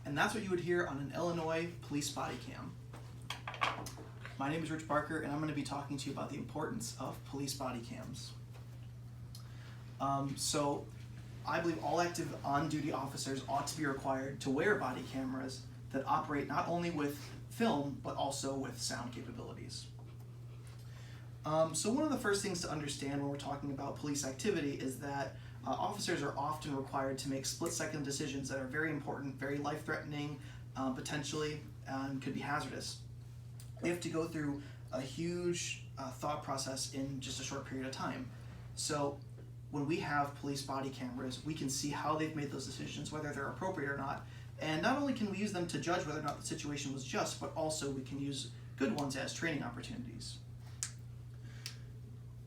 And that's what you would hear on an Illinois police body cam. My name is Rich Barker, and I'm going to be talking to you about the importance of police body cams. So I believe all active on-duty officers ought to be required to wear body cameras that operate not only with film, but also with sound capabilities. So one of the first things to understand when we're talking about police activity is that officers are often required to make split-second decisions that are very important, very life-threatening, potentially, and could be hazardous. They have to go through a huge thought process in just a short period of time. So when we have police body cameras, we can see how they've made those decisions, whether they're appropriate or not. And not only can we use them to judge whether or not the situation was just, but also we can use good ones as training opportunities.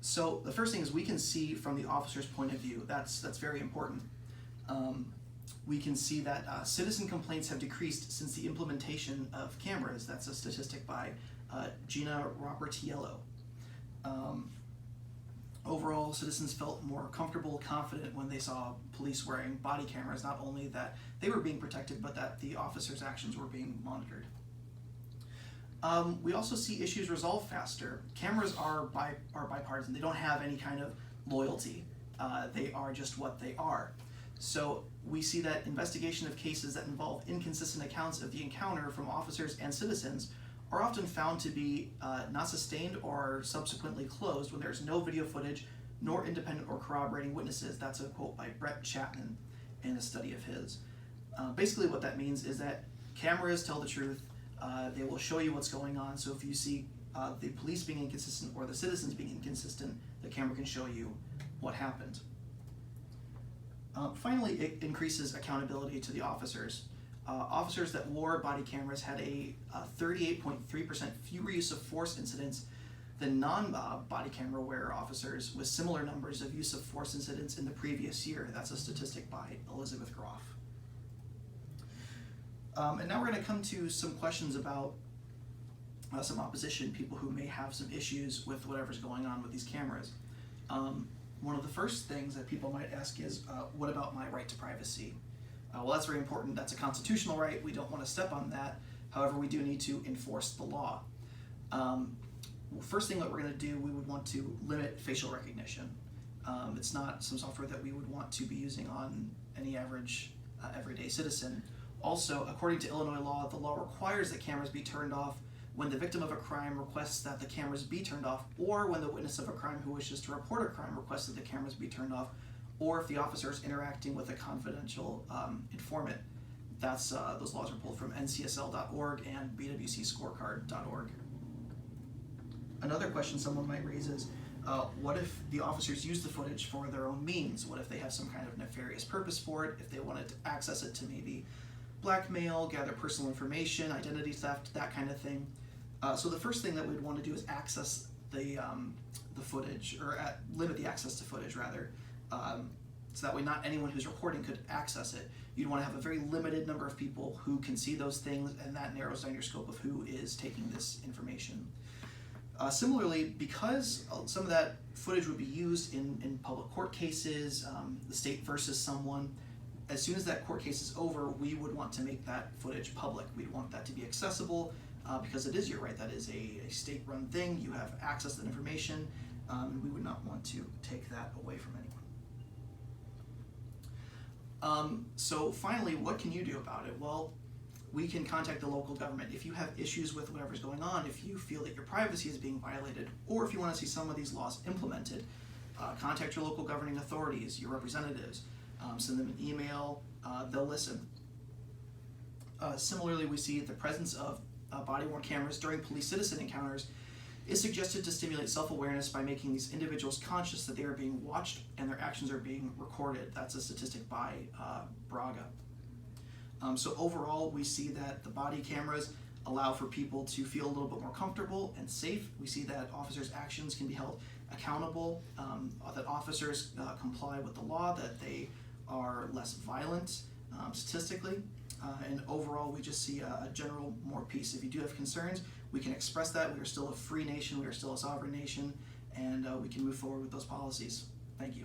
So the first thing is we can see from the officer's point of view. That's very important. We can see that citizen complaints have decreased since the implementation of cameras. That's a statistic by Gina Robertiello. Overall, citizens felt more comfortable, confident when they saw police wearing body cameras, not only that they were being protected, but that the officers' actions were being monitored. We also see issues resolved faster. Cameras are bipartisan. They don't have any kind of loyalty. They are just what they are. So we see that investigation of cases that involve inconsistent accounts of the encounter from officers and citizens are often found to be not sustained or subsequently closed when there's no video footage nor independent or corroborating witnesses. That's a quote by Brett Chapman in a study of his. Basically what that means is that cameras tell the truth. They will show you what's going on. So if you see the police being inconsistent or the citizens being inconsistent, the camera can show you what happened. Finally, it increases accountability to the officers. Officers that wore body cameras had a 38.3% fewer use of force incidents than non-body camera wearer officers, with similar numbers of use of force incidents in the previous year. That's a statistic by Elizabeth Groff. And now we're going to come to some questions about some opposition, people who may have some issues with whatever's going on with these cameras. One of the first things that people might ask is, what about my right to privacy? Well, that's very important. That's a constitutional right. We don't want to step on that. However, we do need to enforce the law. First thing that we're going to do, we would want to limit facial recognition. It's not some software that we would want to be using on any average everyday citizen. Also, according to Illinois law, the law requires that cameras be turned off when the victim of a crime requests that the cameras be turned off, or when the witness of a crime who wishes to report a crime requests that the cameras be turned off, or if the officer is interacting with a confidential informant. That's those laws are pulled from ncsl.org and bwcscorecard.org. Another question someone might raise is, what if the officers use the footage for their own means? What if they have some kind of nefarious purpose for it? If they wanted to access it to maybe blackmail, gather personal information, identity theft, that kind of thing. So the first thing that we'd want to do is access the footage, or limit the access to footage rather, so that way not anyone who's recording could access it. You'd want to have a very limited number of people who can see those things, and that narrows down your scope of who is taking this information. Similarly, because some of that footage would be used in public court cases, the state versus someone, as soon as that court case is over, we would want to make that footage public. We'd want that to be accessible because it is your right. That is a state-run thing. You have access to that information, and we would not want to take that away from anyone. So finally, what can you do about it? Well, we can contact the local government. If you have issues with whatever's going on, if you feel that your privacy is being violated, or if you want to see some of these laws implemented, contact your local governing authorities, your representatives. Send them an email, they'll listen. Similarly, we see the presence of body-worn cameras during police-citizen encounters is suggested to stimulate self-awareness by making these individuals conscious that they are being watched and their actions are being recorded. That's a statistic by Braga. So overall, we see that the body cameras allow for people to feel a little bit more comfortable and safe. We see that officers' actions can be held accountable, that officers comply with the law, that they are less violent statistically, and overall we just see a general more peace. If you do have concerns, we can express that. We are still a free nation, we are still a sovereign nation, and we can move forward with those policies. Thank you.